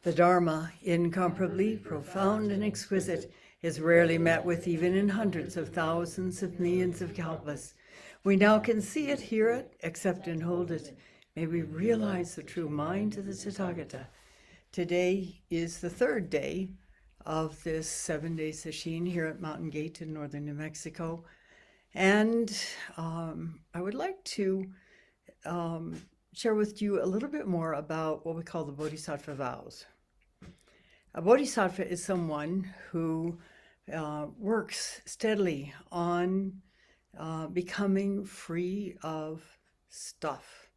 The Dharma, incomparably profound and exquisite, is rarely met with even in hundreds of thousands of millions of kalpas. We now can see it, hear it, accept and hold it. May we realize the true mind of the Tathagata. Today is the third day of this 7-day sesshin here at Mountain Gate in northern New Mexico. And I would like to share with you a little bit more about what we call the Bodhisattva Vows. A Bodhisattva is someone who works steadily on becoming free of stuff.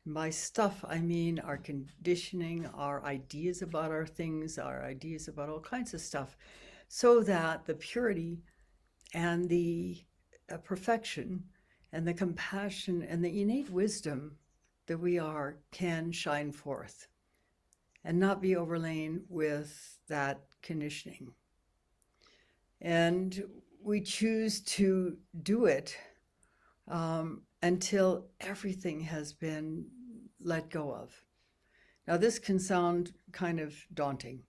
And by stuff, I mean our conditioning, our ideas about our things, our ideas about all kinds of stuff, so that the purity and the perfection and the compassion and the innate wisdom that we are can shine forth and not be overlain with that conditioning. And we choose to do it until everything has been let go of. Now, this can sound kind of daunting.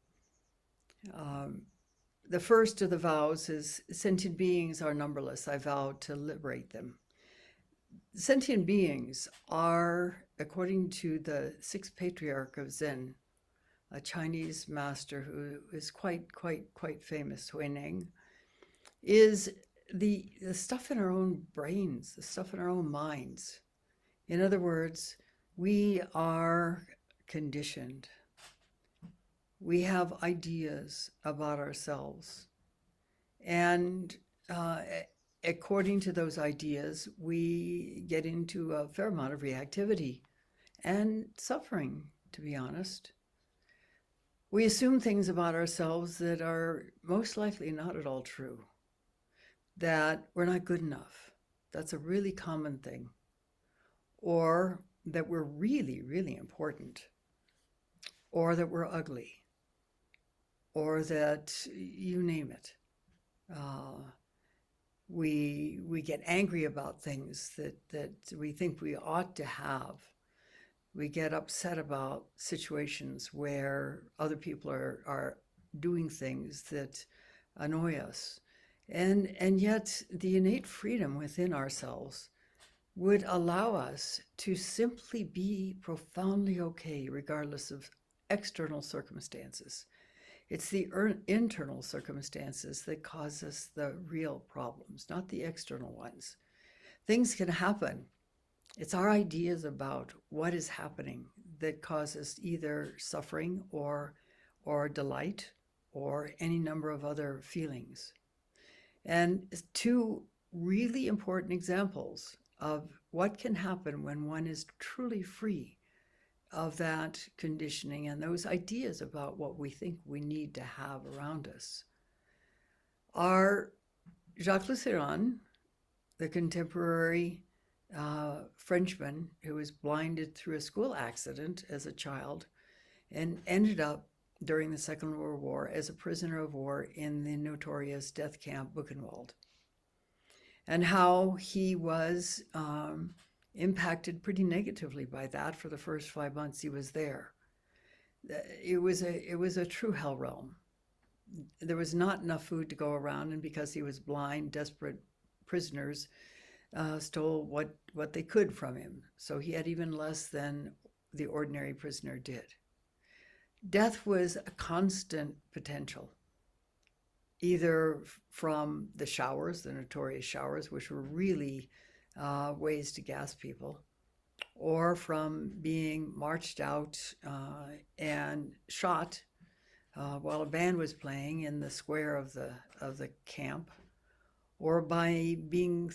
The first of the vows is, sentient beings are numberless. I vow to liberate them. Sentient beings are, according to the sixth patriarch of Zen, a Chinese master who is quite famous, Huineng, is the stuff in our own brains, the stuff in our own minds. In other words, we are conditioned. We have ideas about ourselves. And according to those ideas, we get into a fair amount of reactivity and suffering, to be honest. We assume things about ourselves that are most likely not at all true, that we're not good enough. That's a really common thing. Or that we're really important, or that we're ugly, or that you name it. We get angry about things that we think we ought to have. We get upset about situations where other people are doing things that annoy us. And yet the innate freedom within ourselves would allow us to simply be profoundly okay regardless of external circumstances. It's the internal circumstances that cause us the real problems, not the external ones. Things can happen. It's our ideas about what is happening that causes either suffering or delight or any number of other feelings. And two really important examples of what can happen when one is truly free of that conditioning and those ideas about what we think we need to have around us are Jacques Lucéron, the contemporary Frenchman who was blinded through a school accident as a child and ended up during the Second World War as a prisoner of war in the notorious death camp Buchenwald, and how he was impacted pretty negatively by that for the first 5 months he was there. It was a true hell realm. There was not enough food to go around, and because he was blind, desperate prisoners stole what they could from him. So he had even less than the ordinary prisoner did. Death was a constant potential, either from the showers, the notorious showers, which were really ways to gas people, or from being marched out and shot while a band was playing in the square of the camp, or by being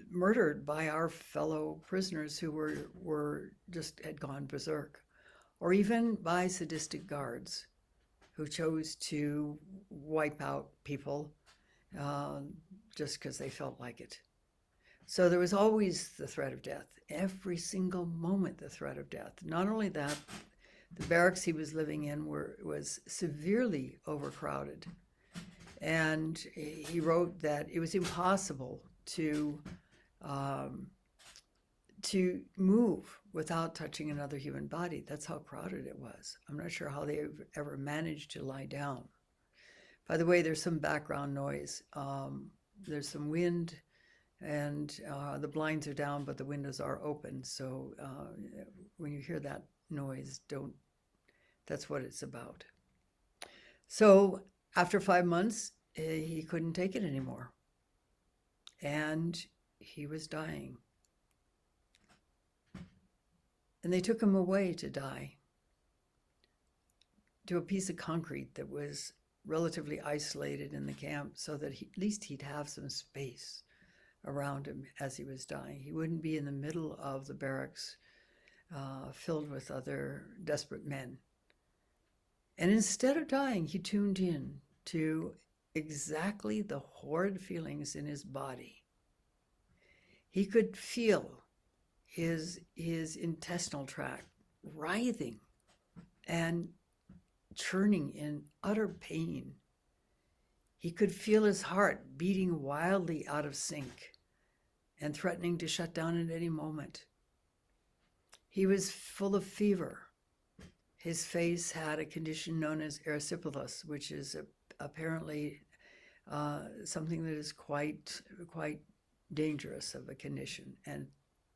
murdered by our fellow prisoners who were just had gone berserk, or even by sadistic guards who chose to wipe out people just because they felt like it. So there was always the threat of death, every single moment the threat of death. Not only that, the barracks he was living in was severely overcrowded. And he wrote that it was impossible to to move without touching another human body. That's how crowded it was. I'm not sure how they ever managed to lie down. By the way, there's some background noise. There's some wind, and the blinds are down, but the windows are open. So when you hear that noise, that's what it's about. So after 5 months, he couldn't take it anymore. And he was dying. And they took him away to die, to a piece of concrete that was relatively isolated in the camp, so that at least he'd have some space around him as he was dying. He wouldn't be in the middle of the barracks filled with other desperate men. And instead of dying, he tuned in to exactly the horrid feelings in his body. He could feel his intestinal tract writhing and churning in utter pain. He could feel his heart beating wildly out of sync and threatening to shut down at any moment. He was full of fever. His face had a condition known as erysipelas, which is apparently something that is quite dangerous of a condition, and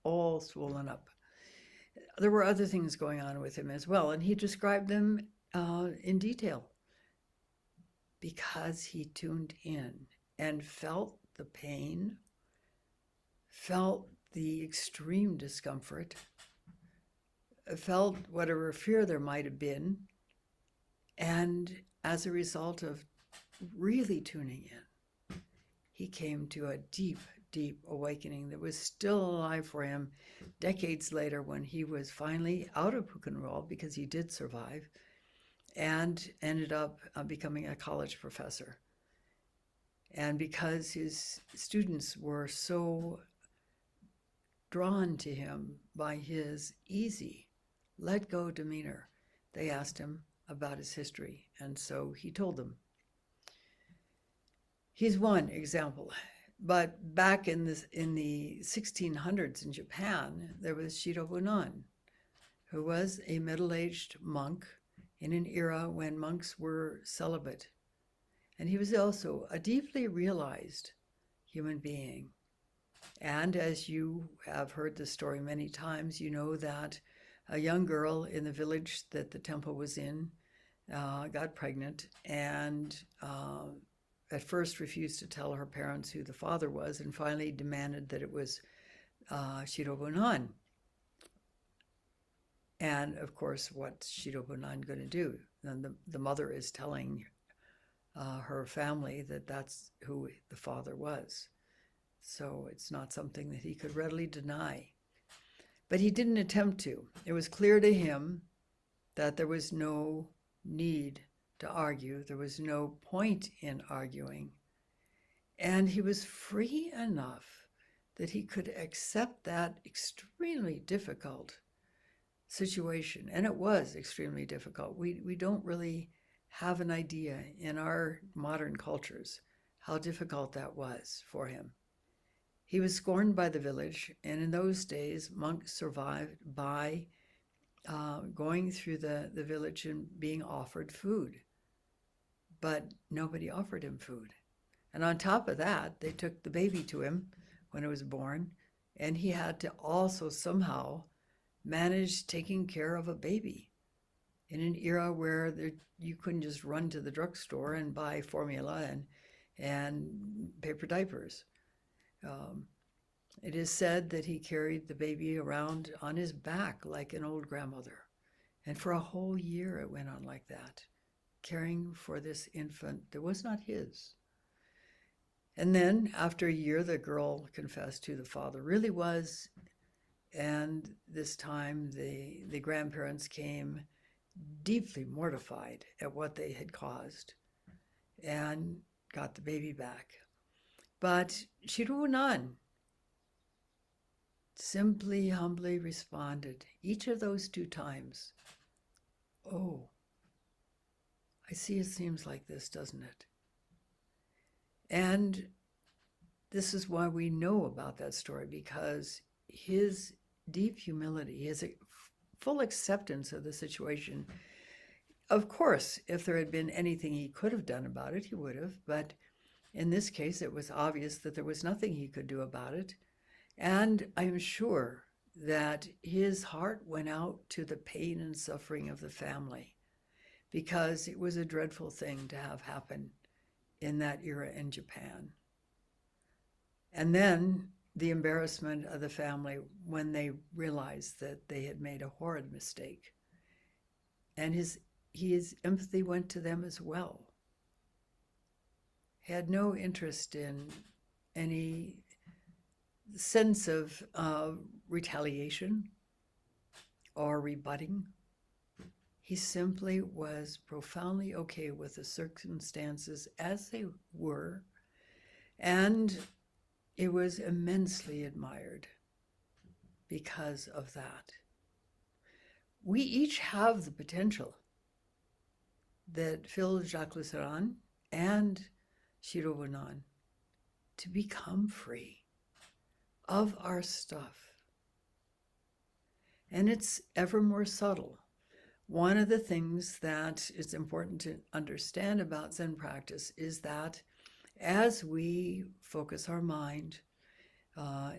all swollen up. There were other things going on with him as well, and he described them in detail because he tuned in and felt the pain, felt the extreme discomfort, felt whatever fear there might have been, and as a result of really tuning in, he came to a deep awakening that was still alive for him decades later, when he was finally out of hook and roll, because he did survive, and ended up becoming a college professor. And because his students were so drawn to him by his easy, let-go demeanor, they asked him about his history, and so he told them. He's one example. But back in the 1600s in Japan, there was Shirobunan, who was a middle-aged monk in an era when monks were celibate. And he was also a deeply realized human being. And as you have heard the story many times, you know that a young girl in the village that the temple was in got pregnant, and at first refused to tell her parents who the father was, and finally demanded that it was Shirobunan. And of course, what's Shirobunan going to do? Then the mother is telling her family that that's who the father was. So it's not something that he could readily deny. But he didn't attempt to. It was clear to him that there was no need to argue. There was no point in arguing. And he was free enough that he could accept that extremely difficult situation. And it was extremely difficult. We don't really have an idea in our modern cultures how difficult that was for him. He was scorned by the village, and in those days, monks survived by going through the village and being offered food. But nobody offered him food. And on top of that, they took the baby to him when it was born, and he had to also somehow manage taking care of a baby in an era where you couldn't just run to the drugstore and buy formula and paper diapers. It is said that he carried the baby around on his back like an old grandmother. And for a whole year it went on like that, caring for this infant that was not his. And then after a year, the girl confessed who the father really was. And this time the grandparents came deeply mortified at what they had caused and got the baby back. But Shirobunan simply, humbly responded, each of those 2 times, "Oh, I see it seems like this, doesn't it?" And this is why we know about that story, because his deep humility. He has a full acceptance of the situation. Of course, if there had been anything he could have done about it, he would have. But in this case, it was obvious that there was nothing he could do about it. And I'm sure that his heart went out to the pain and suffering of the family, because it was a dreadful thing to have happen in that era in Japan. And then the embarrassment of the family when they realized that they had made a horrid mistake. And his empathy went to them as well. He had no interest in any sense of retaliation or rebutting. He simply was profoundly okay with the circumstances as they were, and it was immensely admired because of that. We each have the potential that filled Jacques Lusseron and Shiro Bunan to become free of our stuff. And it's ever more subtle. One of the things that is important to understand about Zen practice is that as we focus our mind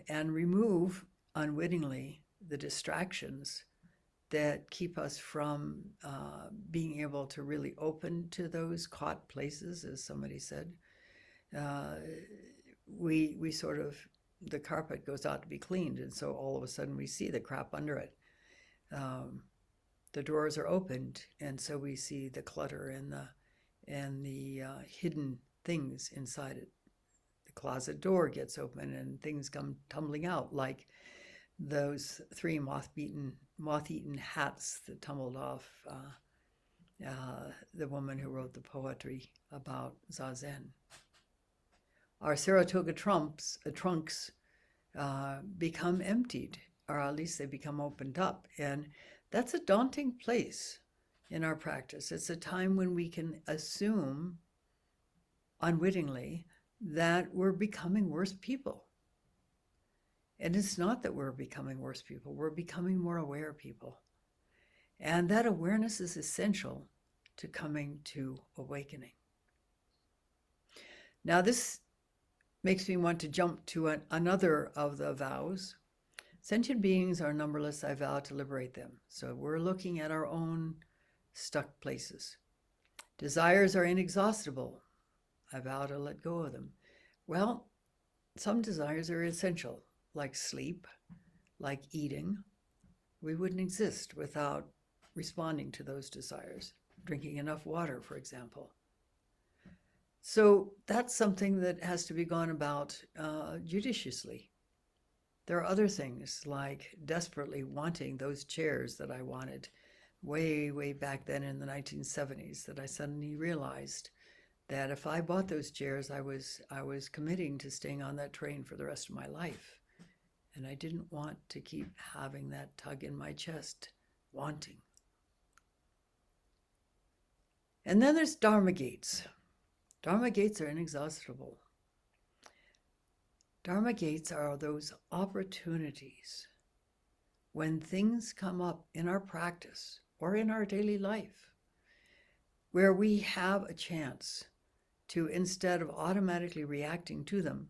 and remove unwittingly the distractions that keep us from being able to really open to those caught places, as somebody said, we sort of, the carpet goes out to be cleaned, and so all of a sudden we see the crap under it. The drawers are opened, and so we see the clutter and the hidden things inside it. The closet door gets open and things come tumbling out, like those 3 moth-eaten hats that tumbled off the woman who wrote the poetry about Zazen. Our Saratoga trunks become emptied, or at least they become opened up. And that's a daunting place in our practice. It's a time when we can assume unwittingly that we're becoming worse people. And it's not that we're becoming worse people, we're becoming more aware people. And that awareness is essential to coming to awakening. Now, this makes me want to jump to another of the vows. Sentient beings are numberless, I vow to liberate them. So we're looking at our own stuck places. Desires are inexhaustible. I vow to let go of them. Well, some desires are essential, like sleep, like eating. We wouldn't exist without responding to those desires. Drinking enough water, for example. So that's something that has to be gone about judiciously. There are other things, like desperately wanting those chairs that I wanted way, way back then in the 1970s, that I suddenly realized that if I bought those chairs, I was committing to staying on that train for the rest of my life. And I didn't want to keep having that tug in my chest, wanting. And then there's Dharma gates. Dharma gates are inexhaustible. Dharma gates are those opportunities when things come up in our practice or in our daily life where we have a chance to, instead of automatically reacting to them,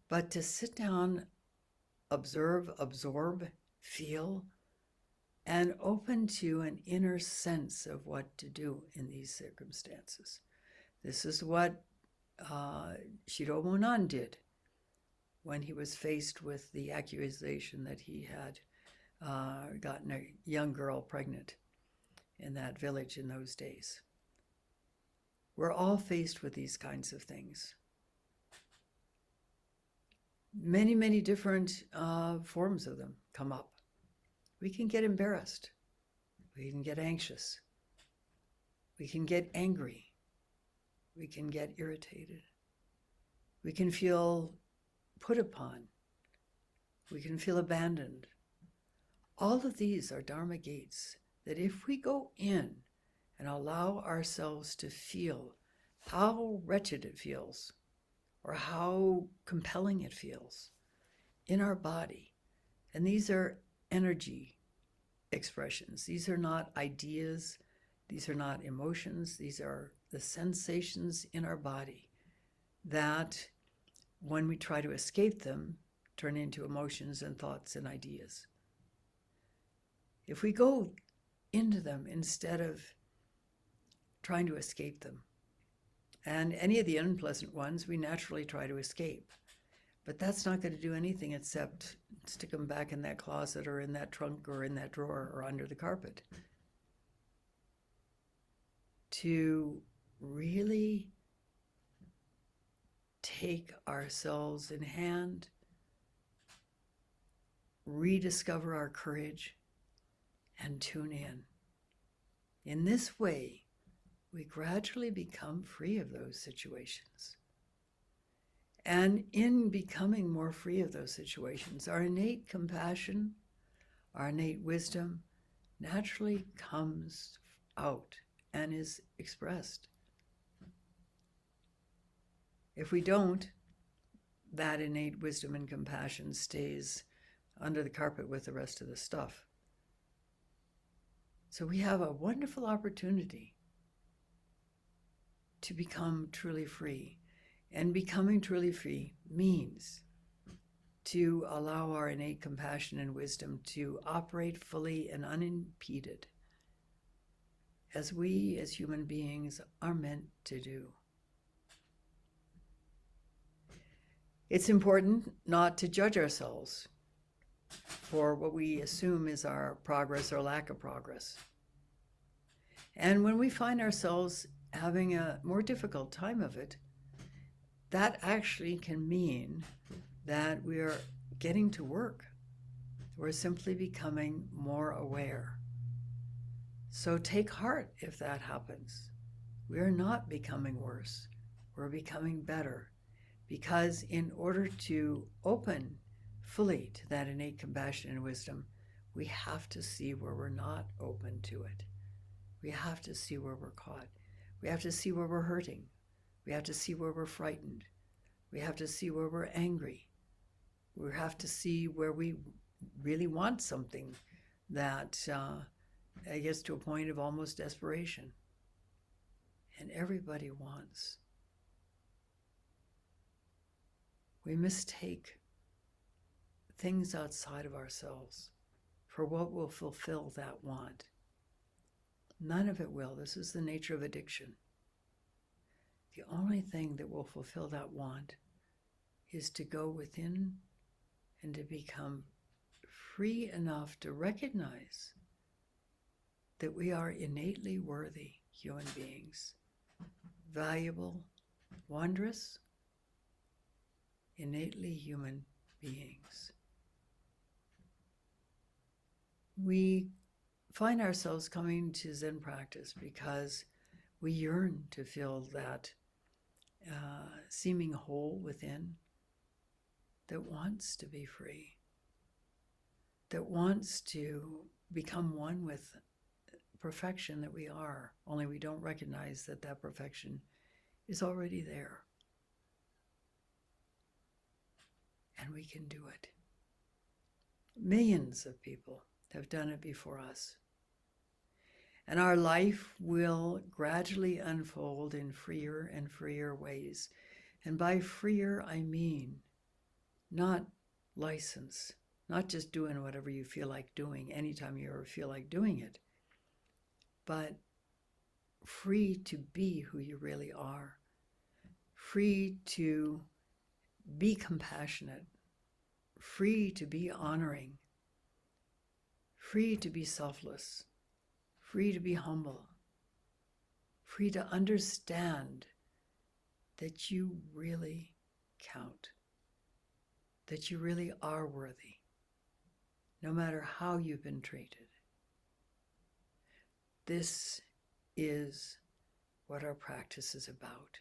but to sit down, observe, absorb, feel, and open to an inner sense of what to do in these circumstances. This is what Shiro Bunan did when he was faced with the accusation that he had gotten a young girl pregnant in that village in those days. We're all faced with these kinds of things. Many, many different forms of them come up. We can get embarrassed. We can get anxious. We can get angry. We can get irritated. We can feel put upon. We can feel abandoned. All of these are Dharma gates that if we go in and allow ourselves to feel how wretched it feels or how compelling it feels in our body, And these are energy expressions. These are not ideas. These are not emotions. These are the sensations in our body that, when we try to escape them, turn into emotions and thoughts and ideas. If we go into them instead of trying to escape them, and any of the unpleasant ones we naturally try to escape, but that's not going to do anything except stick them back in that closet or in that trunk or in that drawer or under the carpet. To really take ourselves in hand, rediscover our courage, and tune in. In this way, we gradually become free of those situations. And in becoming more free of those situations, our innate compassion, our innate wisdom naturally comes out and is expressed. If we don't, that innate wisdom and compassion stays under the carpet with the rest of the stuff. So we have a wonderful opportunity to become truly free. And becoming truly free means to allow our innate compassion and wisdom to operate fully and unimpeded, as we as human beings are meant to do. It's important not to judge ourselves for what we assume is our progress or lack of progress. And when we find ourselves having a more difficult time of it, that actually can mean that we are getting to work. We're simply becoming more aware. So take heart if that happens. We are not becoming worse. We're becoming better. Because in order to open fully to that innate compassion and wisdom, we have to see where we're not open to it. We have to see where we're caught. We have to see where we're hurting. We have to see where we're frightened. We have to see where we're angry. We have to see where we really want something that gets to a point of almost desperation. And everybody wants. We mistake things outside of ourselves for what will fulfill that want. None of it will. This is the nature of addiction. The only thing that will fulfill that want is to go within and to become free enough to recognize that we are innately worthy human beings, valuable, wondrous, innately human beings. We find ourselves coming to Zen practice because we yearn to feel that seeming whole within that wants to be free, that wants to become one with perfection that we are, only we don't recognize that that perfection is already there. And we can do it. Millions of people have done it before us. And our life will gradually unfold in freer and freer ways. And by freer, I mean not license, not just doing whatever you feel like doing anytime you ever feel like doing it, but free to be who you really are, free to be compassionate, free to be honoring, free to be selfless, free to be humble, free to understand that you really count, that you really are worthy, no matter how you've been treated. This is what our practice is about.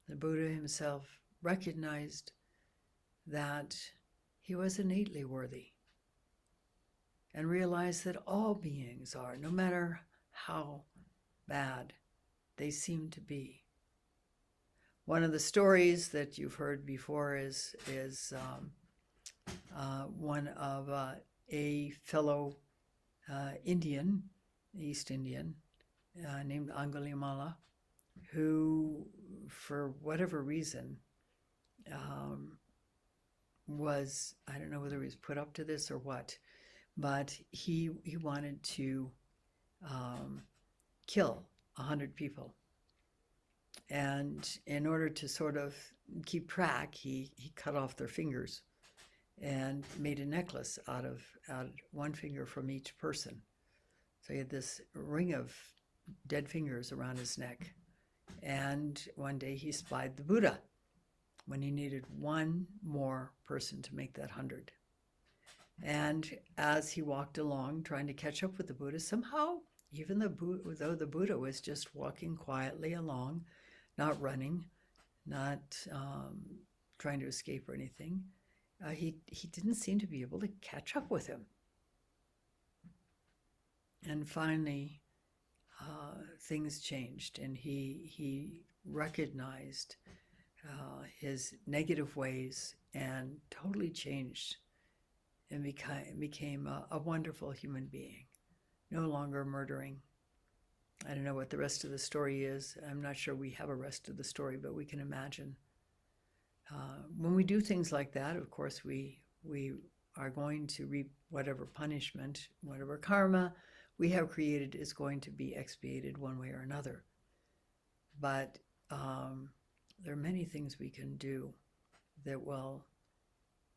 The Buddha himself recognized that he was innately worthy and realized that all beings are, no matter how bad they seem to be. One of the stories that you've heard before is one of a fellow Indian, East Indian, named Angulimala, who, for whatever reason, was, I don't know whether he was put up to this or what, but he wanted to kill 100 people. And in order to sort of keep track, he cut off their fingers and made a necklace out of one finger from each person. So he had this ring of dead fingers around his neck. And one day he spied the Buddha when he needed one more person to make that 100. And as he walked along trying to catch up with the Buddha, somehow, even though the Buddha was just walking quietly along, not running, not trying to escape or anything, he didn't seem to be able to catch up with him. And finally, things changed, and he recognized his negative ways and totally changed and became a wonderful human being, no longer murdering. I don't know what the rest of the story is. I'm not sure we have a rest of the story, but we can imagine. When we do things like that, of course, we are going to reap whatever punishment, whatever karma we have created is going to be expiated one way or another. But there are many things we can do that will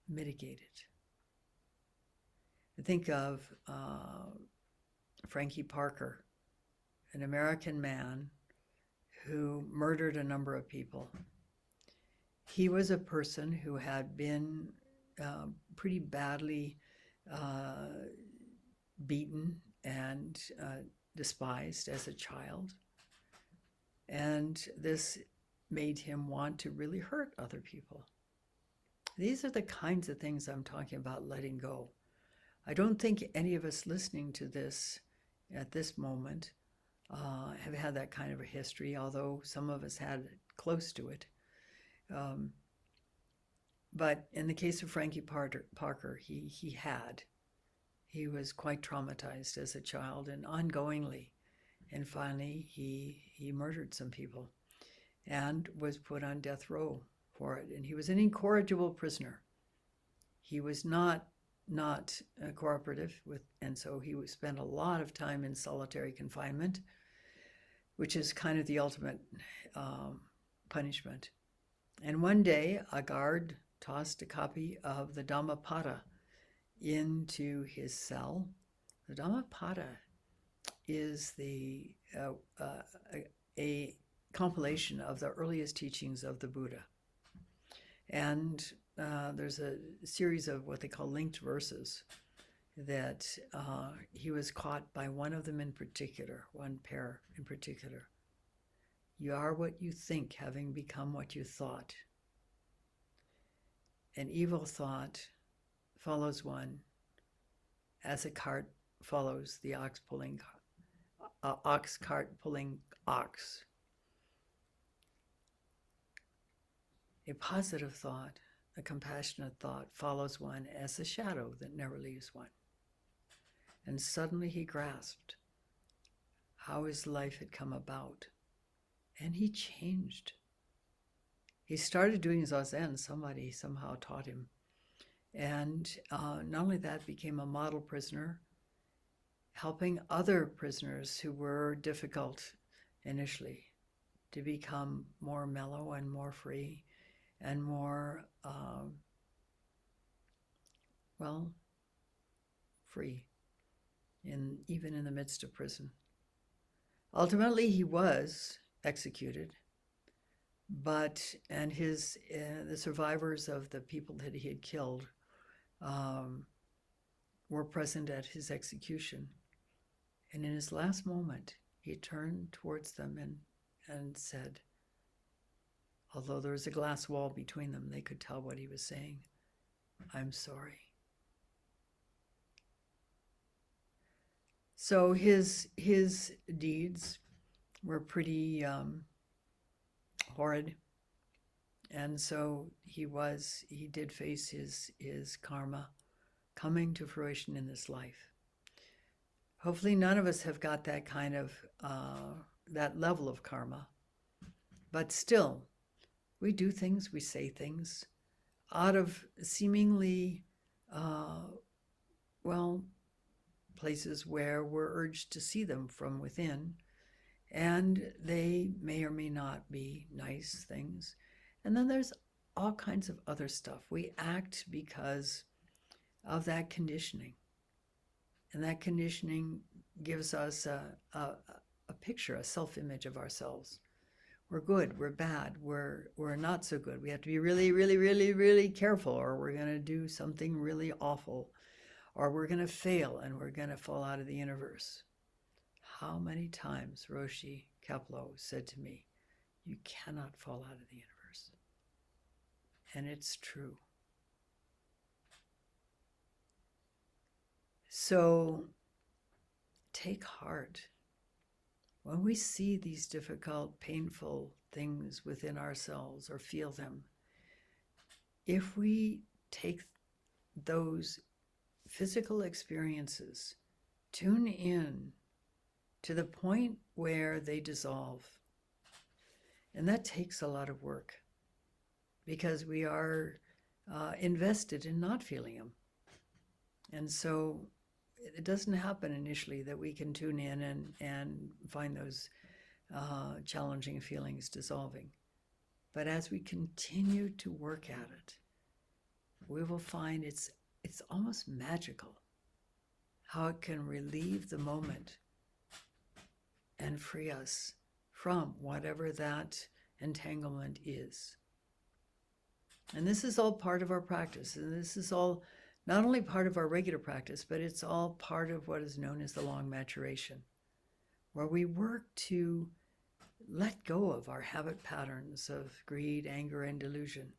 mitigate it. I think of Frankie Parker, an American man who murdered a number of people. He was a person who had been pretty badly beaten and despised as a child. And this made him want to really hurt other people. These are the kinds of things I'm talking about letting go. I don't think any of us listening to this at this moment have had that kind of a history, although some of us had close to it. But in the case of Frankie Parker, he had. He was quite traumatized as a child and ongoingly. And finally, he murdered some people and was put on death row for it. And he was an incorrigible prisoner. He was not cooperative with, and so he spent a lot of time in solitary confinement, which is kind of the ultimate punishment. And one day, a guard tossed a copy of the Dhammapada into his cell. The Dhammapada is a compilation of the earliest teachings of the Buddha. And there's a series of what they call linked verses that he was caught by one of them in particular, one pair in particular. You are what you think, having become what you thought. An evil thought follows one as a cart follows the ox cart pulling ox. A positive thought, a compassionate thought follows one as a shadow that never leaves one. And suddenly he grasped how his life had come about. And he changed. He started doing Zazen. Somebody somehow taught him. And not only that, became a model prisoner, helping other prisoners who were difficult initially to become more mellow and more free and more, free, even in the midst of prison. Ultimately, he was executed, and the survivors of the people that he had killed were present at his execution. And in his last moment, he turned towards them and said, although there was a glass wall between them, they could tell what he was saying, "I'm sorry." So his deeds were pretty horrid, And so he did face his karma coming to fruition in this life. Hopefully none of us have got that kind of, that level of karma. But still, we do things, we say things out of seemingly, places where we're urged to see them from within. And they may or may not be nice things. And then there's all kinds of other stuff. We act because of that conditioning. And that conditioning gives us a picture, a self-image of ourselves. We're good, we're bad, we're not so good. We have to be really, really, really, really careful, or we're going to do something really awful, or we're going to fail and we're going to fall out of the universe. How many times Roshi Kapleau said to me, you cannot fall out of the universe. And it's true. So take heart. When we see these difficult, painful things within ourselves or feel them, if we take those physical experiences, tune in to the point where they dissolve. And that takes a lot of work because we are invested in not feeling them. And so it doesn't happen initially that we can tune in and find those challenging feelings dissolving. But as we continue to work at it, we will find it's almost magical how it can relieve the moment and free us from whatever that entanglement is. And this is all part of our practice. And this is all not only part of our regular practice, but it's all part of what is known as the long maturation, where we work to let go of our habit patterns of greed, anger, and delusion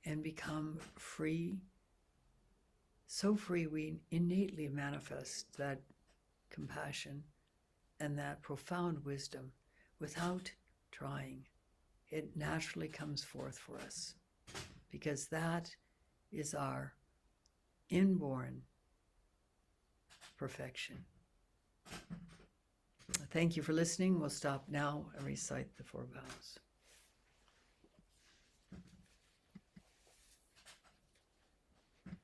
and become free. So free we innately manifest that compassion and that profound wisdom without trying. It naturally comes forth for us because that is our inborn perfection. Thank you for listening. We'll stop now and recite the Four Vows.